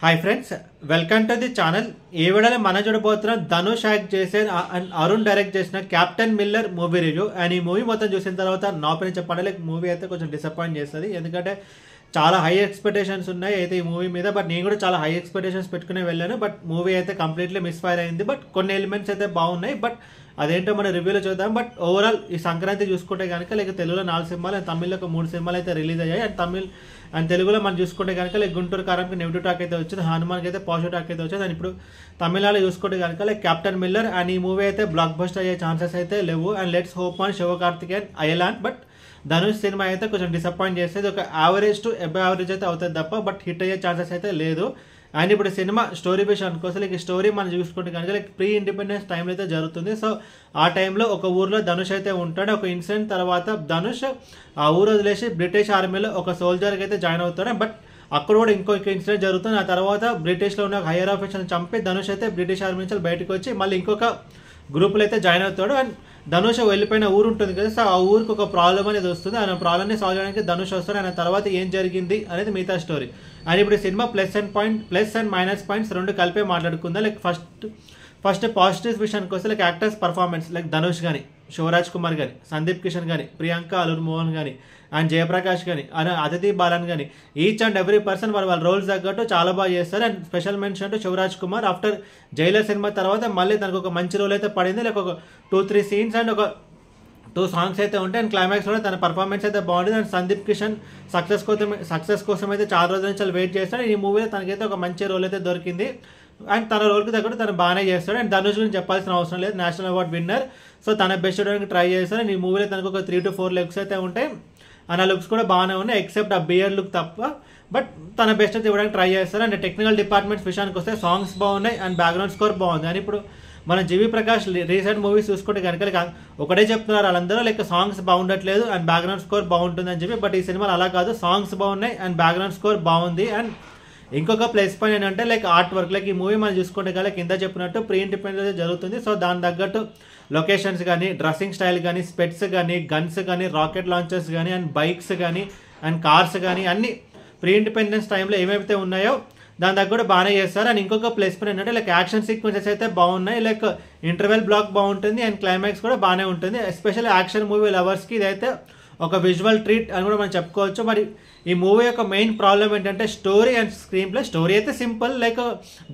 Hi friends, welcome to the channel. ఈ వీడియోలో మనం చూడబోతున్నాం ధనుష్ యాక్ట్ చేసే అండ్ అరుణ్ డైరెక్ట్ చేసిన captain Miller movie review. And ఈ మూవీ మొత్తం చూసిన తర్వాత నా పైన చెప్పండి, లైక్ మూవీ అయితే కొంచెం డిసప్పాయింట్ చేస్తుంది. ఎందుకంటే చాలా హై ఎక్స్పెక్టేషన్స్ ఉన్నాయి అయితే ఈ మూవీ మీద. బట్ నేను కూడా చాలా హై ఎక్స్పెక్టేషన్స్ పెట్టుకుని వెళ్ళాను. బట్ మూవీ అయితే కంప్లీట్లీ మిస్ఫైర్ అయింది. బట్ కొన్ని ఎలిమెంట్స్ అయితే బాగున్నాయి. బట్ అదేంటో మన రివ్యూలో చూద్దాం. బట్ ఓవరాల్ ఈ సంక్రాంతి చూసుకుంటే కనుక లైక్ తెలుగులో 4 సినిమాలు అండ్ తమిళ్లో 3 సినిమాలు అయితే రిలీజ్ అయ్యాయి. అండ్ తెలుగులో మనం చూసుకుంటే కనుక లైక్ గుంటూరు కారంకి నెగిటివ్ టాక్ అయితే వచ్చింది, హనుమాన్కి అయితే పాజిటివ్ టాక్ అయితే వచ్చింది. అండ్ ఇప్పుడు తమిళనాడులో చూసుకుంటే కనుక లైక్ క్యాప్టెన్ మిల్లర్ అండ్ ఈ మూవీ అయితే బ్లాక్ బస్టర్ అయ్యే ఛాన్సెస్ అయితే లేవు. And let's hope on Sivakarthikeyan Ayalaan. But Dhanush cinema అయితే కొంచెం డిసప్పాయింట్ చేసేది. ఒక యావరేజ్ టు అబవ్ యావరేజ్ అయితే అవుతుంది తప్ప బట్ హిట్ అయ్యే ఛాన్సెస్ అయితే లేదు. అండ్ ఇప్పుడు సినిమా స్టోరీ విషయానికి వస్తే లైక్ స్టోరీ మనం చూసుకుంటే కనుక లైక్ ప్రీ ఇండిపెండెన్స్ టైంలో అయితే జరుగుతుంది. సో ఆ టైంలో ఒక ఊర్లో ధనుష్ అయితే ఉంటాడు. ఒక ఇన్సిడెంట్ తర్వాత ధనుష్ ఆ ఊరు వదిలేసి బ్రిటిష్ ఆర్మీలో ఒక సోల్జర్కి అయితే జాయిన్ అవుతాడు. బట్ అక్కడ కూడా ఇంకొక ఇన్సిడెంట్ జరుగుతుంది. ఆ తర్వాత బ్రిటిష్లో ఉన్న హైయర్ ఆఫీసర్ని చంపి ధనుష్ అయితే బ్రిటిష్ ఆర్మీ నుంచి బయటకు వచ్చి మళ్ళీ ఇంకొక గ్రూప్లో అయితే జాయిన్ అవుతాడు. అండ్ ధనుష్ వెళ్ళిపోయిన ఊరు ఉంటుంది కదా, సో ఆ ఊరికి ఒక ప్రాబ్లం అనేది వస్తుంది. ఆ ప్రాబ్లమ్ని సాల్వ్ చేయడానికి ధనుష్ వస్తాడు. ఆయన తర్వాత ఏం జరిగింది అనేది మిగతా స్టోరీ. అండ్ ఇప్పుడు cinema plus and minus points రెండు కలిపే మాట్లాడుకుందాం. లైక్ ఫస్ట్ పాజిటివ్స్ విషయానికి వస్తే like actors performance like Dhanush కానీ, శివరాజ్ కుమార్ కానీ, సందీప్ కిషన్ కానీ, ప్రియాంక అలూర్ మోహన్ కానీ, అండ్ జయప్రకాష్ కానీ, అదితి బాలన్ కానీ, ఈచ్ అండ్ ఎవ్రీ పర్సన్ వాళ్ళ రోల్స్ తగ్గట్టు చాలా బాగా చేస్తారు. And special mention to Shivaraj Kumar. After Jailer cinema తర్వాత మళ్ళీ తనకు ఒక మంచి రోల్ అయితే పడింది. లైక్ ఒక 2-3 సీన్స్ అండ్ ఒక 2 సాంగ్స్ అయితే ఉంటాయి. అండ్ క్లైమాక్స్ కూడా తన పర్ఫార్మెన్స్ అయితే బాగుంటుంది. అండ్ సందీప్ కిషన్ సక్సెస్ కోసం అయితే చాలా రోజుల నుంచి వెయిట్ చేస్తాడు. ఈ మూవీలో తనకైతే ఒక మంచి రోల్ అయితే దొరికింది. అండ్ తన రోల్కి తగ్గట్టు తను బాగానే చేస్తాడు. అండ్ ధనుష్ గురించి చెప్పాల్సిన అవసరం లేదు, నేషనల్ అవార్డ్ విన్నర్. సో తన బెస్ట్ చేయడానికి ట్రై చేస్తాడు. అండ్ ఈ మూవీలో తనకు ఒక 3 to 4 లుక్స్ అయితే ఉంటాయి. అండ్ ఆ లుక్స్ కూడా బాగానే ఉన్నాయి ఎక్సెప్ట్ ఆ బియర్ లుక్ తప్ప. బట్ తన బెస్ట్ అయితే ఇవ్వడానికి ట్రై చేస్తారు. అండ్ టెక్నికల్ డిపార్ట్మెంట్స్ విషయానికి వస్తే సాంగ్స్ బాగున్నాయి అండ్ బ్యాక్గ్రౌండ్ స్కోర్ బాగుంది. అని ఇప్పుడు మన జీవి ప్రకాష్ రీసెంట్ మూవీస్ చూసుకుంటే కనుక ఒకటే చెప్తున్నారు వాళ్ళందరూ లైక్ సాంగ్స్ బాగుండట్లేదు అండ్ బ్యాక్గ్రౌండ్ స్కోర్ బాగుంటుంది అని చెప్పి. బట్ ఈ సినిమాలో అలా కాదు, సాంగ్స్ బాగున్నాయి అండ్ బ్యాక్గ్రౌండ్ స్కోర్ బాగుంది. అండ్ ఇంకొక ప్లస్ పాయింట్ ఏంటంటే లైక్ ఆర్ట్ వర్క్. లైక్ ఈ మూవీ మనం చూసుకుంటే కనుక కింద చెప్పినట్టు ప్రీ ఇండిపెండెన్స్ జరుగుతుంది. సో దాని తగ్గట్టు లొకేషన్స్ కానీ, డ్రెస్సింగ్ స్టైల్ కానీ, స్పెట్స్ కానీ, గన్స్ కానీ, రాకెట్ లాంచర్స్ కానీ, అండ్ బైక్స్ కానీ, అండ్ కార్స్ కానీ అన్ని ప్రీ ఇండిపెండెన్స్ టైంలో ఏమైతే ఉన్నాయో దాని దగ్గర కూడా బాగానే చేస్తారు. అండ్ ఇంకొక ప్లస్ పాయింట్ ఏంటంటే లైక్ యాక్షన్ సీక్వెన్సెస్ అయితే బాగున్నాయి. లైక్ ఇంటర్వెల్ బ్లాక్ బాగుంటుంది అండ్ క్లైమాక్స్ కూడా బాగానే ఉంటుంది. ఎస్పెషల్లీ యాక్షన్ మూవీ లవర్స్కి ఇదైతే ఒక విజువల్ ట్రీట్ అని కూడా మనం చెప్పుకోవచ్చు. మరి ఈ మూవీ యొక్క మెయిన్ ప్రాబ్లం ఏంటంటే story and screen play. Story అయితే సింపుల్, లైక్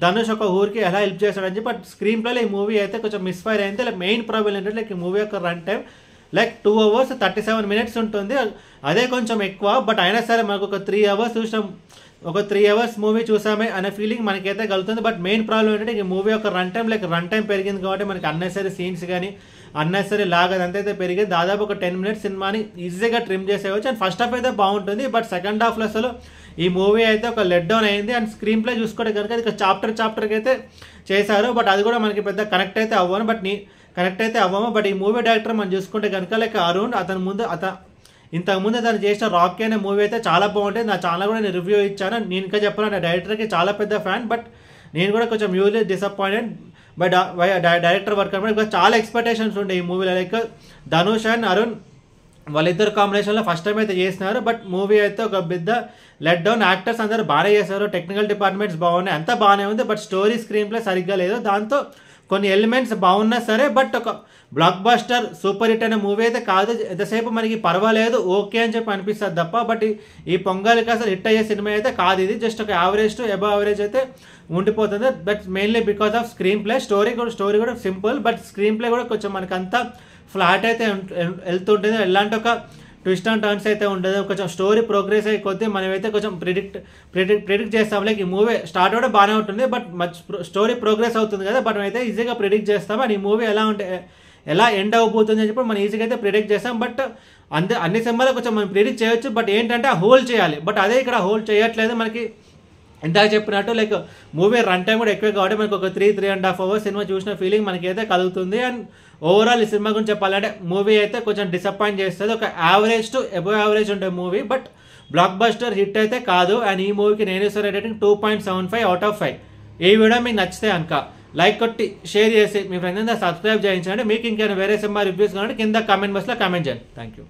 ధనుష్ ఒక ఊరికి ఎలా హెల్ప్ చేస్తాడని చెప్పి. బట్ స్క్రీన్ ప్లేలో ఈ మూవీ అయితే కొంచెం మిస్ఫైర్ అయింది. లైక్ మెయిన్ ప్రాబ్లం ఏంటంటే లైక్ ఈ మూవీ యొక్క run time like 2 hours 37 minutes ఉంటుంది. అదే కొంచెం ఎక్కువ. బట్ అయినా సరే మనకు ఒక 3 hours చూసాం, ఒక 3 hours మూవీ చూసామే అనే ఫీలింగ్ మనకైతే కలుగుతుంది. బట్ మెయిన్ ప్రాబ్లం ఏంటంటే ఈ మూవీ యొక్క రన్ టైం పెరిగింది కాబట్టి మనకి అన్నెసరీ సీన్స్ కానీ, అన్నెసరీ లాగ్ అదంతా అయితే పెరిగింది. దాదాపు ఒక 10 minutes సినిమాని ఈజీగా ట్రిమ్ చేసేవచ్చు. అండ్ ఫస్ట్ హాఫ్ అయితే బాగుంటుంది. బట్ సెకండ్ హాఫ్లో అసలు ఈ మూవీ అయితే ఒక లెట్ డౌన్ అయింది. అండ్ స్క్రీన్ ప్లే చూసుకుంటే కనుక ఇది చాప్టర్కి అయితే చేశారు. బట్ అది కూడా మనకి పెద్ద కనెక్ట్ అయితే అవ్వను. బట్ ఈ మూవీ డైరెక్టర్ మనం చూసుకుంటే కనుక లైక్ అరుణ్, ఇంతకుముందు తను చేసిన రాకీ అనే మూవీ అయితే చాలా బాగుంటుంది. నా ఛానల్ కూడా నేను రివ్యూ ఇచ్చాను. నేను ఇంకా చెప్పాను, నా డైరెక్టర్కి చాలా పెద్ద ఫ్యాన్. బట్ నేను కూడా కొంచెం యూజ్లీ డిసప్పాయింటెడ్ బై డైరెక్టర్ వర్క్ అనమాట. ఇంకా చాలా ఎక్స్పెక్టేషన్స్ ఉండే ఈ మూవీలో. లైక్ ధనుష్ అండ్ అరుణ్ వాళ్ళిద్దరు కాంబినేషన్లో ఫస్ట్ టైం అయితే చేస్తున్నారు. బట్ మూవీ అయితే ఒక పెద్ద లెట్ డౌన్. యాక్టర్స్ అందరూ బాగానే చేశారు, టెక్నికల్ డిపార్ట్మెంట్స్ బాగున్నాయి, అంతా బాగానే ఉంది. బట్ స్టోరీ స్క్రీన్ ప్లే సరిగ్గా లేదు. దాంతో కొన్ని ఎలిమెంట్స్ బాగున్నా సరే బట్ ఒక బ్లాక్ బస్టర్ సూపర్ హిట్ అనే మూవీ అయితే కాదు. ఎంతసేపు మనకి పర్వాలేదు ఓకే అని చెప్పి అనిపిస్తుంది తప్ప. బట్ ఈ పొంగల్కి అసలు హిట్ అయ్యే సినిమా అయితే కాదు ఇది. జస్ట్ ఒక యావరేజ్ టు అబవ్ యావరేజ్ అయితే ఉండిపోతుంది. But mainly because off screen play. Story కూడా సింపుల్, బట్ స్క్రీన్ ప్లే కూడా కొంచెం మనకి అంతా ఫ్లాట్ అయితే వెళ్తుంటుంది. ఎలాంటి ఒక ట్విస్ట్ అండ్ టర్న్స్ అయితే ఉండదు. కొంచెం స్టోరీ ప్రోగ్రెస్ అయ్యే కొద్దీ మనమైతే కొంచెం ప్రిడిక్ట్ చేస్తాం. లైక్ ఈ మూవీ స్టార్ట్ కూడా బాగానే ఉంటుంది బట్ స్టోరీ ప్రోగ్రెస్ అవుతుంది కదా, బట్ అయితే ఈజీగా ప్రిడిక్ట్ చేస్తాం. అండ్ ఈ మూవీ ఎలా ఎండ్ అవబోతుంది అని చెప్పి మనం ఈజీగా అయితే ప్రిడిక్ట్ చేస్తాం. బట్ అన్ని సినిమాలో కొంచెం మనం ప్రిడిక్ట్ చేయొచ్చు. బట్ ఏంటంటే హోల్డ్ చేయాలి. బట్ అదే ఇక్కడ హోల్డ్ చేయట్లేదు. మనకి ఇందాక చెప్పినట్టు లైక్ మూవీ రన్ టైం కూడా ఎక్కువ కాబట్టి మనకు ఒక 3.5 hours సినిమా చూసిన ఫీలింగ్ మనకైతే కలుగుతుంది. అండ్ ఓవరాల్ ఈ సినిమా గురించి చెప్పాలంటే మూవీ అయితే కొంచెం డిసప్పాయింట్ చేస్తుంది. ఒక యావరేజ్ టు అబవ్ యావరేజ్ ఉండే movie, but block buster hit అయితే కాదు. అండ్ ఈ మూవీకి నేను ఇస్తున్న రేటింగ్ 2.75 out of 5. ఈ వీడియో మీకు నచ్చితే కనుక లైక్ కొట్టి షేర్ చేసి మీ ఫ్రెండ్స్ సబ్స్క్రైబ్ చేయించండి. మీకు ఇంకేమైనా వేరే సినిమా రివ్యూస్ కావాలంటే కింద కామెంట్ బాక్స్లో కామెంట్ చేయండి. Thank you.